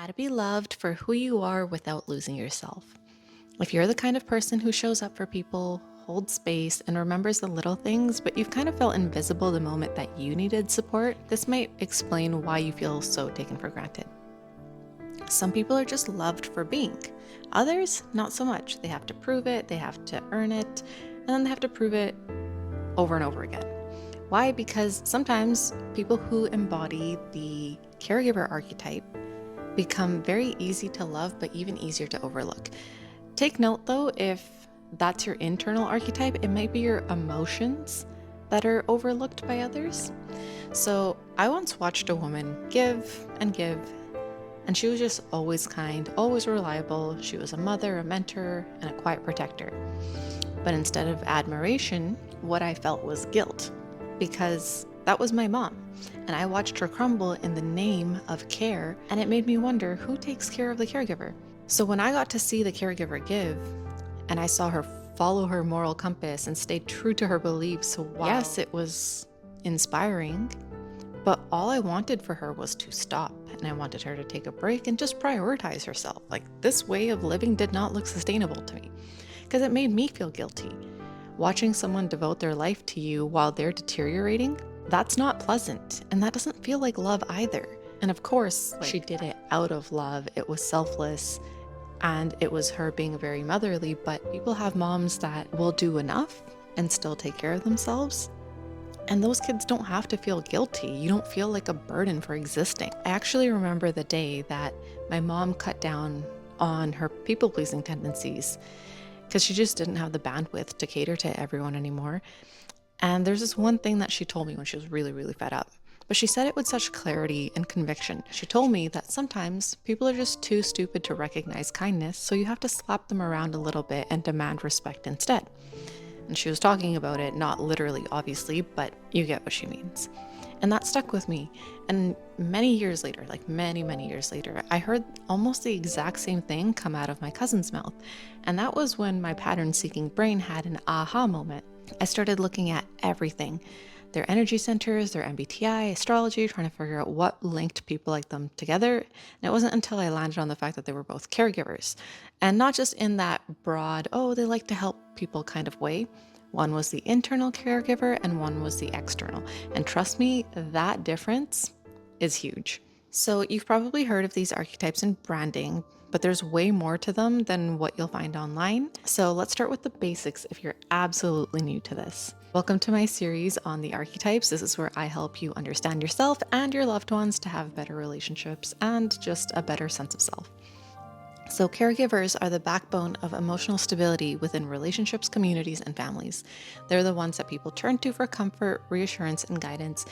to be loved for who you are without losing yourself. If you're the kind of person who shows up for people, holds space, and remembers the little things, but you've kind of felt invisible the moment that you needed support, this might explain why you feel so taken for granted. Some people are just loved for being. Others, not so much. They have to prove it, they have to earn it, and then they have to prove it over and over again. Why? Because sometimes people who embody the caregiver archetype become very easy to love, but even easier to overlook. Take note though, if that's your internal archetype, it might be your emotions that are overlooked by others. So I once watched a woman give and give, and she was just always kind, always reliable. She was a mother, a mentor, and a quiet protector. But instead of admiration, what I felt was guilt, because that was my mom. And I watched her crumble in the name of care, and it made me wonder, who takes care of the caregiver? So when I got to see the caregiver give, and I saw her follow her moral compass and stay true to her beliefs, wow. Yes, it was inspiring, but all I wanted for her was to stop, and I wanted her to take a break and just prioritize herself. Like, this way of living did not look sustainable to me, because it made me feel guilty. Watching someone devote their life to you while they're deteriorating, that's not pleasant, and that doesn't feel like love either. And of course, she did it out of love. It was selfless, and it was her being very motherly, but people have moms that will do enough and still take care of themselves. And those kids don't have to feel guilty. You don't feel like a burden for existing. I actually remember the day that my mom cut down on her people-pleasing tendencies because she just didn't have the bandwidth to cater to everyone anymore. And there's this one thing that she told me when she was really, really fed up. But she said it with such clarity and conviction. She told me that sometimes people are just too stupid to recognize kindness, so you have to slap them around a little bit and demand respect instead. And she was talking about it, not literally, obviously, but you get what she means. And that stuck with me. And many years later, like many, many years later, I heard almost the exact same thing come out of my cousin's mouth. And that was when my pattern-seeking brain had an aha moment. I started looking at everything, their energy centers, their MBTI, astrology, trying to figure out what linked people like them together. And it wasn't until I landed on the fact that they were both caregivers. And not just in that broad, oh, they like to help people kind of way. One was the internal caregiver and one was the external. And trust me, that difference is huge. So you've probably heard of these archetypes in branding, but there's way more to them than what you'll find online. So let's start with the basics if you're absolutely new to this. Welcome to my series on the archetypes. This is where I help you understand yourself and your loved ones to have better relationships and just a better sense of self. So caregivers are the backbone of emotional stability within relationships, communities, and families. They're the ones that people turn to for comfort, reassurance, and guidance.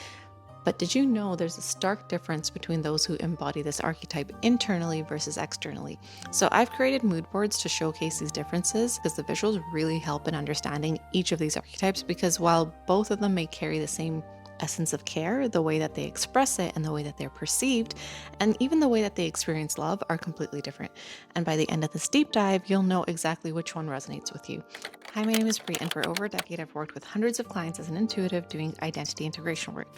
But did you know there's a stark difference between those who embody this archetype internally versus externally? So I've created mood boards to showcase these differences because the visuals really help in understanding each of these archetypes, because while both of them may carry the same essence of care, the way that they express it and the way that they're perceived, and even the way that they experience love are completely different. And by the end of this deep dive, you'll know exactly which one resonates with you. Hi, my name is Brie, and for over a decade, I've worked with hundreds of clients as an intuitive doing identity integration work.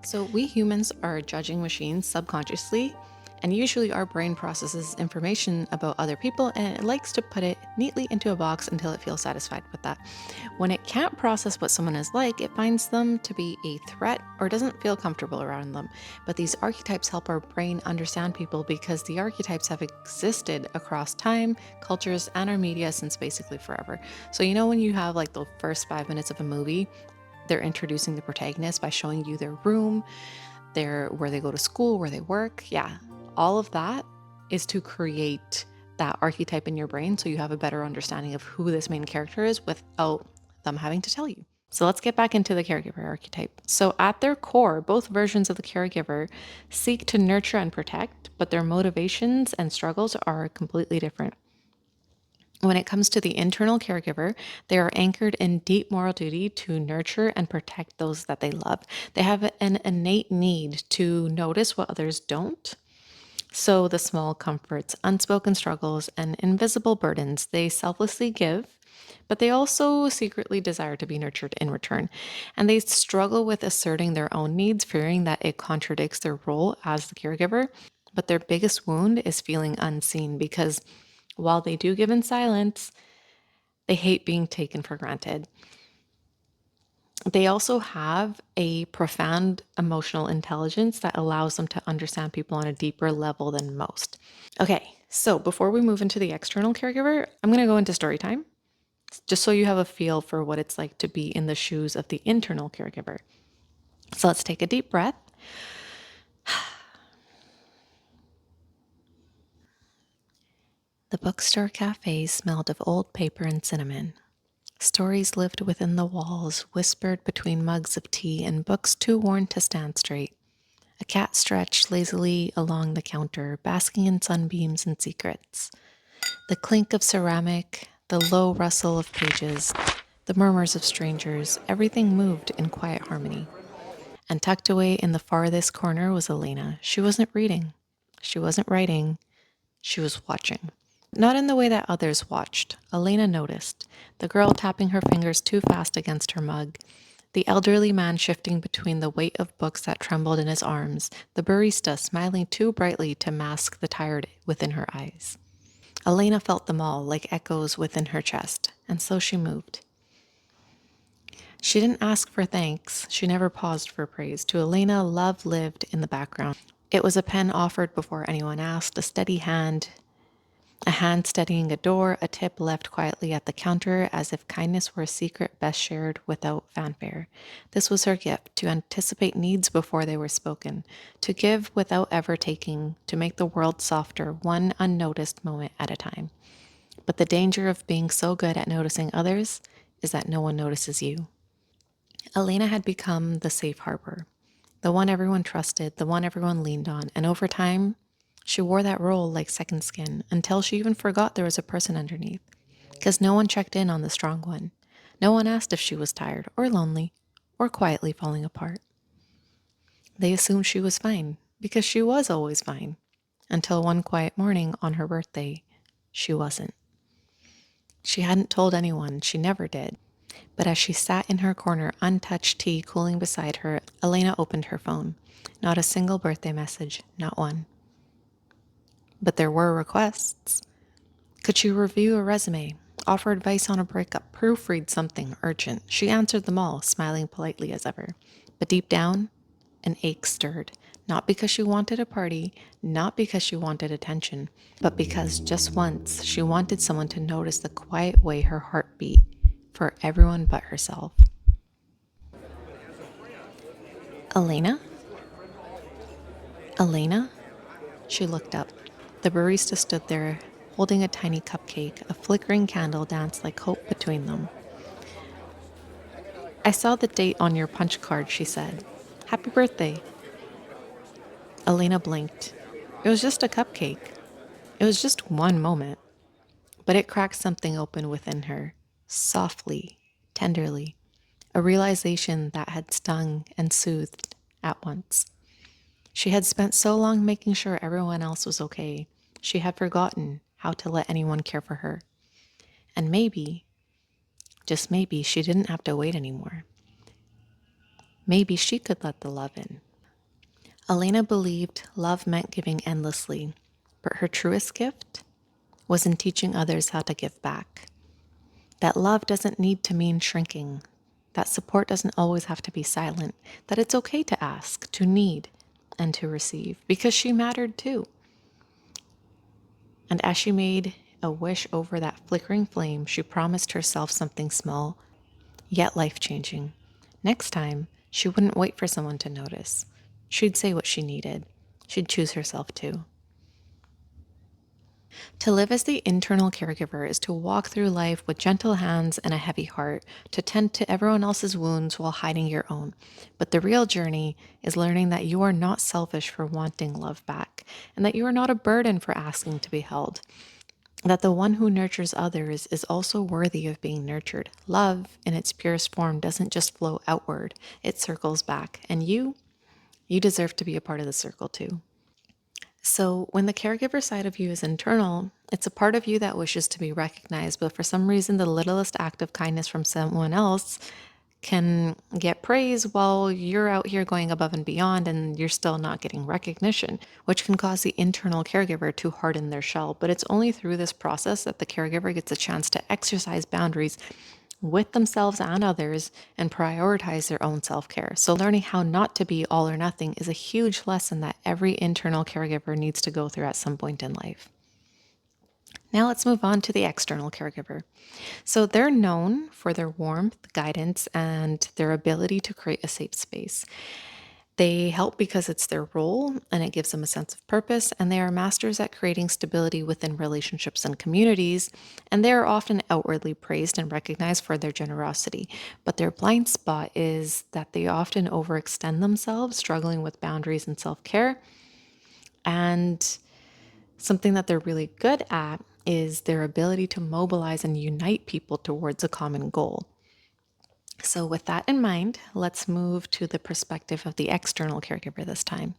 So we humans are judging machines subconsciously, and usually our brain processes information about other people and it likes to put it neatly into a box until it feels satisfied with that. When it can't process what someone is like, it finds them to be a threat or doesn't feel comfortable around them. But these archetypes help our brain understand people because the archetypes have existed across time, cultures, and our media since basically forever. So you know when you have like the first 5 minutes of a movie, they're introducing the protagonist by showing you their room, where they go to school, where they work. Yeah, all of that is to create that archetype in your brain so you have a better understanding of who this main character is without them having to tell you. So let's get back into the caregiver archetype. So at their core, both versions of the caregiver seek to nurture and protect, but their motivations and struggles are completely different. When it comes to the internal caregiver, they are anchored in deep moral duty to nurture and protect those that they love. They have an innate need to notice what others don't. So the small comforts, unspoken struggles, and invisible burdens they selflessly give but they also secretly desire to be nurtured in return. And they struggle with asserting their own needs, fearing that it contradicts their role as the caregiver. But their biggest wound is feeling unseen because while they do give in silence, they hate being taken for granted. They also have a profound emotional intelligence that allows them to understand people on a deeper level than most. Okay, so before we move into the external caregiver, I'm going to go into story time just so you have a feel for what it's like to be in the shoes of the internal caregiver. So let's take a deep breath. The bookstore cafe smelled of old paper and cinnamon. Stories lived within the walls, whispered between mugs of tea and books too worn to stand straight. A cat stretched lazily along the counter, basking in sunbeams and secrets. The clink of ceramic, the low rustle of pages, the murmurs of strangers, everything moved in quiet harmony. And tucked away in the farthest corner was Elena. She wasn't reading. She wasn't writing. She was watching. Not in the way that others watched. Elena noticed the girl tapping her fingers too fast against her mug, the elderly man shifting between the weight of books that trembled in his arms, the barista smiling too brightly to mask the tired within her eyes. Elena felt them all like echoes within her chest, and so she moved. She didn't ask for thanks. She never paused for praise. To Elena, love lived in the background. It was a pen offered before anyone asked, a steady hand, a hand steadying a door, a tip left quietly at the counter as if kindness were a secret best shared without fanfare. This was her gift, to anticipate needs before they were spoken, to give without ever taking, to make the world softer, one unnoticed moment at a time. But the danger of being so good at noticing others is that no one notices you. Elena had become the safe harbor, the one everyone trusted, the one everyone leaned on, and over time, she wore that role like second skin until she even forgot there was a person underneath, because no one checked in on the strong one. No one asked if she was tired or lonely or quietly falling apart. They assumed she was fine because she was always fine, until one quiet morning on her birthday, she wasn't. She hadn't told anyone, she never did. But as she sat in her corner, untouched tea cooling beside her, Elena opened her phone. Not a single birthday message, not one. But there were requests. Could she review a resume, offer advice on a breakup, proofread something urgent? She answered them all, smiling politely as ever. But deep down, an ache stirred. Not because she wanted a party, not because she wanted attention, but because just once she wanted someone to notice the quiet way her heart beat for everyone but herself. Elena? Elena? She looked up. The barista stood there, holding a tiny cupcake. A flickering candle danced like hope between them. I saw the date on your punch card, she said. Happy birthday. Elena blinked. It was just a cupcake. It was just one moment. But it cracked something open within her, softly, tenderly, a realization that had stung and soothed at once. She had spent so long making sure everyone else was okay. She had forgotten how to let anyone care for her. And maybe, just maybe, she didn't have to wait anymore. Maybe she could let the love in. Elena believed love meant giving endlessly, but her truest gift was in teaching others how to give back. That love doesn't need to mean shrinking, that support doesn't always have to be silent, that it's okay to ask, to need, and to receive, because she mattered too. And as she made a wish over that flickering flame, she promised herself something small, yet life-changing. Next time, she wouldn't wait for someone to notice. She'd say what she needed. She'd choose herself too. To live as the internal caregiver is to walk through life with gentle hands and a heavy heart, to tend to everyone else's wounds while hiding your own. But the real journey is learning that you are not selfish for wanting love back, and that you are not a burden for asking to be held. That the one who nurtures others is also worthy of being nurtured. Love, in its purest form, doesn't just flow outward, it circles back. And you deserve to be a part of the circle too. So, when the caregiver side of you is internal, it's a part of you that wishes to be recognized, but for some reason, the littlest act of kindness from someone else can get praise while you're out here going above and beyond and you're still not getting recognition, which can cause the internal caregiver to harden their shell. But it's only through this process that the caregiver gets a chance to exercise boundaries with themselves and others and prioritize their own self care. So, learning how not to be all or nothing is a huge lesson that every internal caregiver needs to go through at some point in life. Now, let's move on to the external caregiver. So, they're known for their warmth, guidance, and their ability to create a safe space. They help because it's their role and it gives them a sense of purpose, and they are masters at creating stability within relationships and communities. And they are often outwardly praised and recognized for their generosity. But their blind spot is that they often overextend themselves, struggling with boundaries and self care. And something that they're really good at is their ability to mobilize and unite people towards a common goal. So, with that in mind, let's move to the perspective of the external caregiver this time.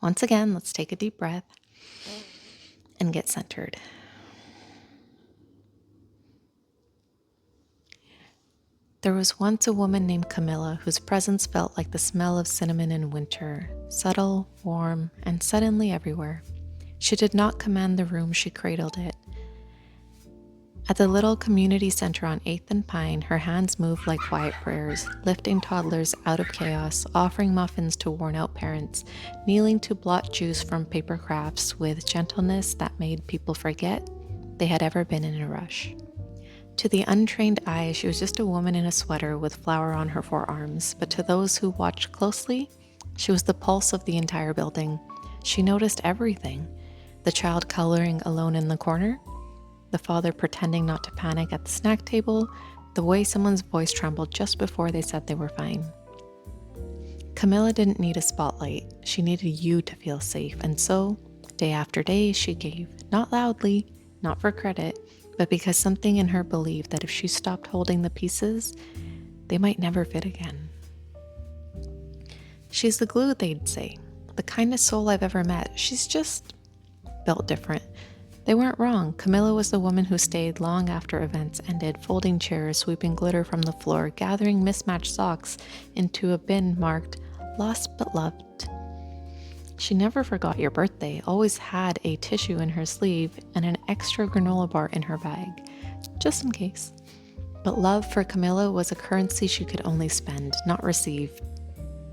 Once again, let's take a deep breath and get centered. There was once a woman named Camilla whose presence felt like the smell of cinnamon in winter, subtle, warm, and suddenly everywhere. She did not command the room, she cradled it. At the little community center on 8th and Pine, her hands moved like quiet prayers, lifting toddlers out of chaos, offering muffins to worn-out parents, kneeling to blot juice from paper crafts with gentleness that made people forget they had ever been in a rush. To the untrained eye, she was just a woman in a sweater with flour on her forearms, but to those who watched closely, she was the pulse of the entire building. She noticed everything: the child coloring alone in the corner, the father pretending not to panic at the snack table, the way someone's voice trembled just before they said they were fine. Camilla didn't need a spotlight. She needed you to feel safe, and so, day after day, she gave, not loudly, not for credit, but because something in her believed that if she stopped holding the pieces, they might never fit again. She's the glue, they'd say. The kindest soul I've ever met. She's just built different. They weren't wrong. Camilla was the woman who stayed long after events ended, folding chairs, sweeping glitter from the floor, gathering mismatched socks into a bin marked "Lost but Loved." She never forgot your birthday, always had a tissue in her sleeve and an extra granola bar in her bag, just in case. But love for Camilla was a currency she could only spend, not receive.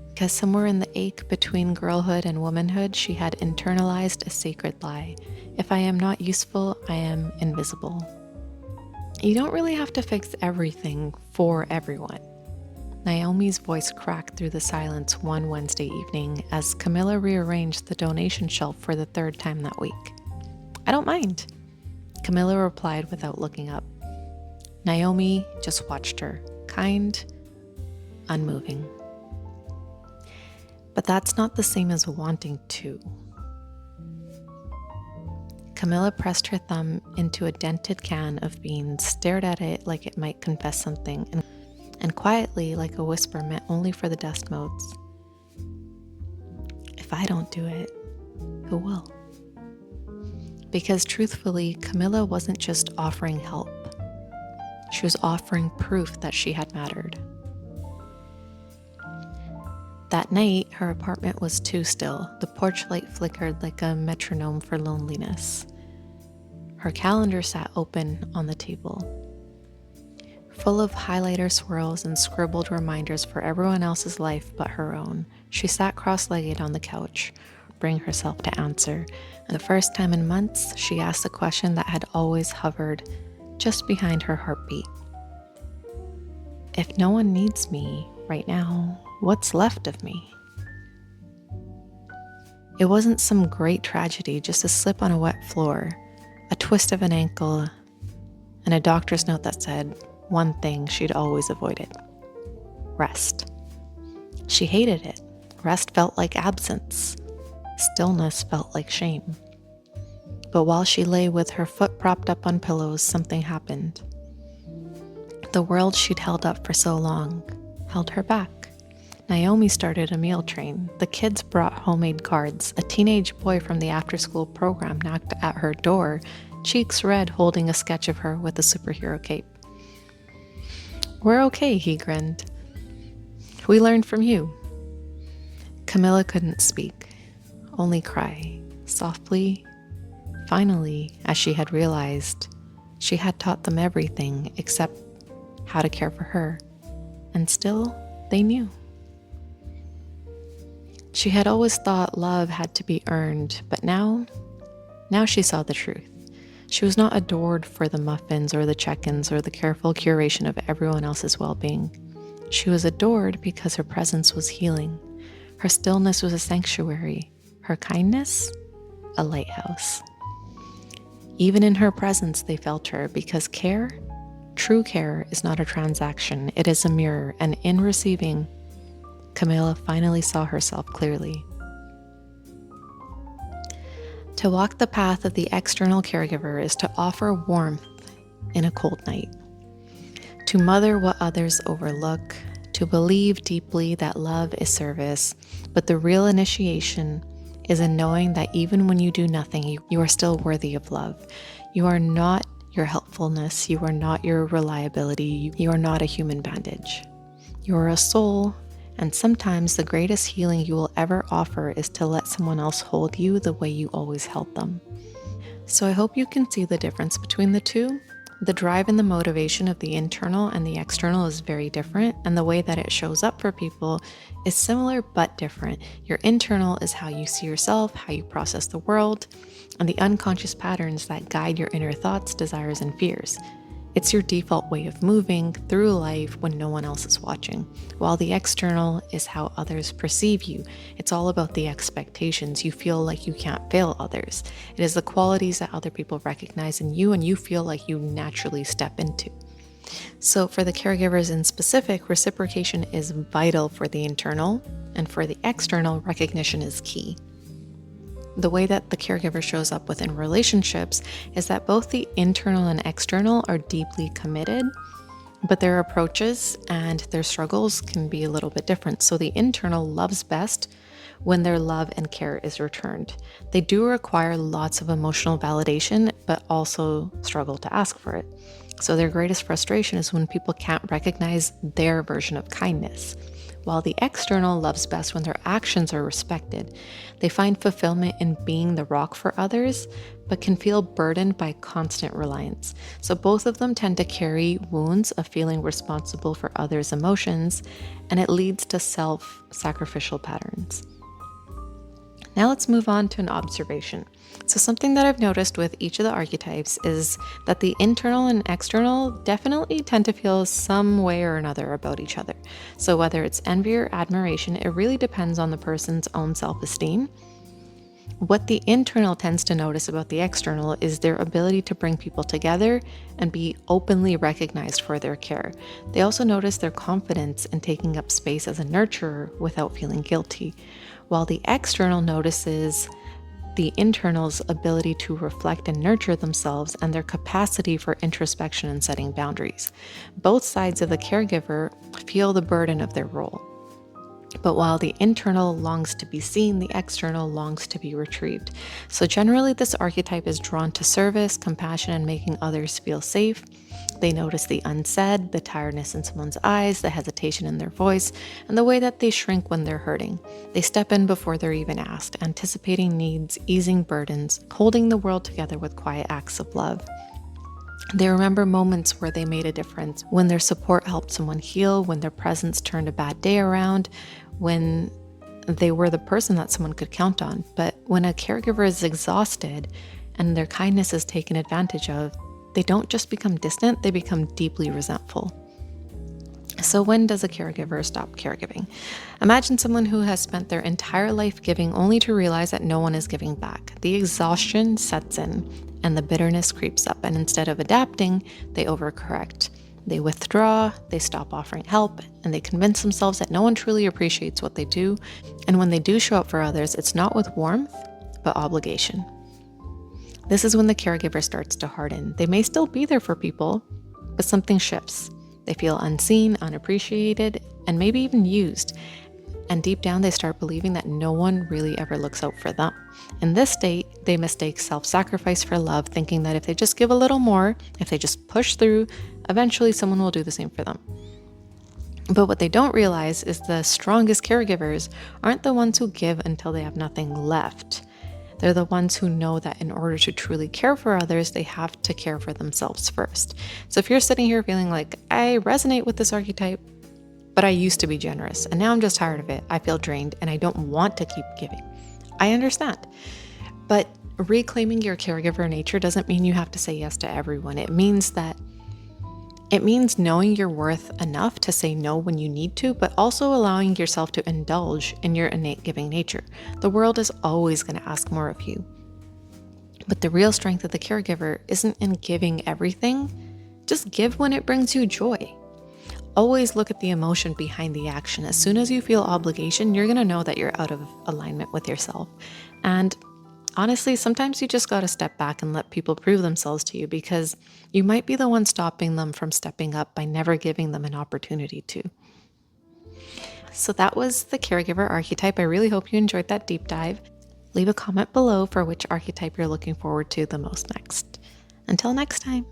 Because somewhere in the ache between girlhood and womanhood, she had internalized a sacred lie. If I am not useful, I am invisible. You don't really have to fix everything for everyone. Naomi's voice cracked through the silence one Wednesday evening as Camilla rearranged the donation shelf for the third time that week. I don't mind, Camilla replied without looking up. Naomi just watched her, kind, unmoving. But that's not the same as wanting to. Camilla pressed her thumb into a dented can of beans, stared at it like it might confess something, and quietly, like a whisper meant only for the dust motes. If I don't do it, who will? Because truthfully, Camilla wasn't just offering help. She was offering proof that she had mattered. That night, her apartment was too still. The porch light flickered like a metronome for loneliness. Her calendar sat open on the table, full of highlighter swirls and scribbled reminders for everyone else's life but her own. She sat cross-legged on the couch, bring herself to answer. And the first time in months, she asked the question that had always hovered just behind her heartbeat. If no one needs me right now, what's left of me? It wasn't some great tragedy, just a slip on a wet floor, a twist of an ankle, and a doctor's note that said one thing she'd always avoided: rest. She hated it. Rest felt like absence. Stillness felt like shame. But while she lay with her foot propped up on pillows, something happened. The world she'd held up for so long held her back. Naomi started a meal train. The kids brought homemade cards. A teenage boy from the after-school program knocked at her door, cheeks red, holding a sketch of her with a superhero cape. "We're okay," he grinned. "We learned from you." Camilla couldn't speak, only cry, softly. Finally, as she had realized, she had taught them everything except how to care for her, and still they knew. She had always thought love had to be earned, but now she saw the truth. She was not adored for the muffins or the check-ins or the careful curation of everyone else's well-being. She was adored because her presence was healing. Her stillness was a sanctuary. Her kindness, a lighthouse. Even in her presence, they felt her, because care, true care, is not a transaction. It is a mirror, and in receiving, Camilla finally saw herself clearly. To walk the path of the external caregiver is to offer warmth in a cold night, to mother what others overlook, to believe deeply that love is service, but the real initiation is in knowing that even when you do nothing, you are still worthy of love. You are not your helpfulness, you are not your reliability, you are not a human bandage. You are a soul, and sometimes the greatest healing you will ever offer is to let someone else hold you the way you always held them. So I hope you can see the difference between the two. The drive and the motivation of the internal and the external is very different, and the way that it shows up for people is similar but different. Your internal is how you see yourself, how you process the world, and the unconscious patterns that guide your inner thoughts, desires, and fears. It's your default way of moving through life when no one else is watching, while the external is how others perceive you. It's all about the expectations. You feel like you can't fail others. It is the qualities that other people recognize in you and you feel like you naturally step into. So for the caregivers in specific, reciprocation is vital for the internal, and for the external, recognition is key. The way that the caregiver shows up within relationships is that both the internal and external are deeply committed, but their approaches and their struggles can be a little bit different. So the internal loves best when their love and care is returned. They do require lots of emotional validation, but also struggle to ask for it. So their greatest frustration is when people can't recognize their version of kindness. While the external loves best when their actions are respected. They find fulfillment in being the rock for others, but can feel burdened by constant reliance. So both of them tend to carry wounds of feeling responsible for others' emotions, and it leads to self-sacrificial patterns. Now let's move on to an observation. So something that I've noticed with each of the archetypes is that the internal and external definitely tend to feel some way or another about each other. So whether it's envy or admiration, it really depends on the person's own self-esteem. What the internal tends to notice about the external is their ability to bring people together and be openly recognized for their care. They also notice their confidence in taking up space as a nurturer without feeling guilty, while the external notices the internal's ability to reflect and nurture themselves and their capacity for introspection and setting boundaries. Both sides of the caregiver feel the burden of their role. But while the internal longs to be seen, the external longs to be retrieved. So generally, this archetype is drawn to service, compassion, and making others feel safe. They notice the unsaid, the tiredness in someone's eyes, the hesitation in their voice, and the way that they shrink when they're hurting. They step in before they're even asked, anticipating needs, easing burdens, holding the world together with quiet acts of love. They remember moments where they made a difference, when their support helped someone heal, when their presence turned a bad day around, when they were the person that someone could count on. But when a caregiver is exhausted and their kindness is taken advantage of, they don't just become distant, they become deeply resentful. So when does a caregiver stop caregiving? Imagine someone who has spent their entire life giving only to realize that no one is giving back. The exhaustion sets in and the bitterness creeps up, and instead of adapting, they overcorrect. They withdraw, they stop offering help, and they convince themselves that no one truly appreciates what they do. And when they do show up for others, it's not with warmth, but obligation. This is when the caregiver starts to harden. They may still be there for people, but something shifts. They feel unseen, unappreciated, and maybe even used. And deep down, they start believing that no one really ever looks out for them. In this state, they mistake self-sacrifice for love, thinking that if they just give a little more, if they just push through, eventually someone will do the same for them. But what they don't realize is the strongest caregivers aren't the ones who give until they have nothing left. They're the ones who know that in order to truly care for others, they have to care for themselves first. So if you're sitting here feeling like, I resonate with this archetype, but I used to be generous and now I'm just tired of it, I feel drained and I don't want to keep giving, I understand. But reclaiming your caregiver nature doesn't mean you have to say yes to everyone. It means knowing your worth enough to say no when you need to, but also allowing yourself to indulge in your innate giving nature. The world is always going to ask more of you. But the real strength of the caregiver isn't in giving everything. Just give when it brings you joy. Always look at the emotion behind the action. As soon as you feel obligation, you're going to know that you're out of alignment with yourself. And honestly, sometimes you just got to step back and let people prove themselves to you, because you might be the one stopping them from stepping up by never giving them an opportunity to. So that was the caregiver archetype. I really hope you enjoyed that deep dive. Leave a comment below for which archetype you're looking forward to the most next. Until next time.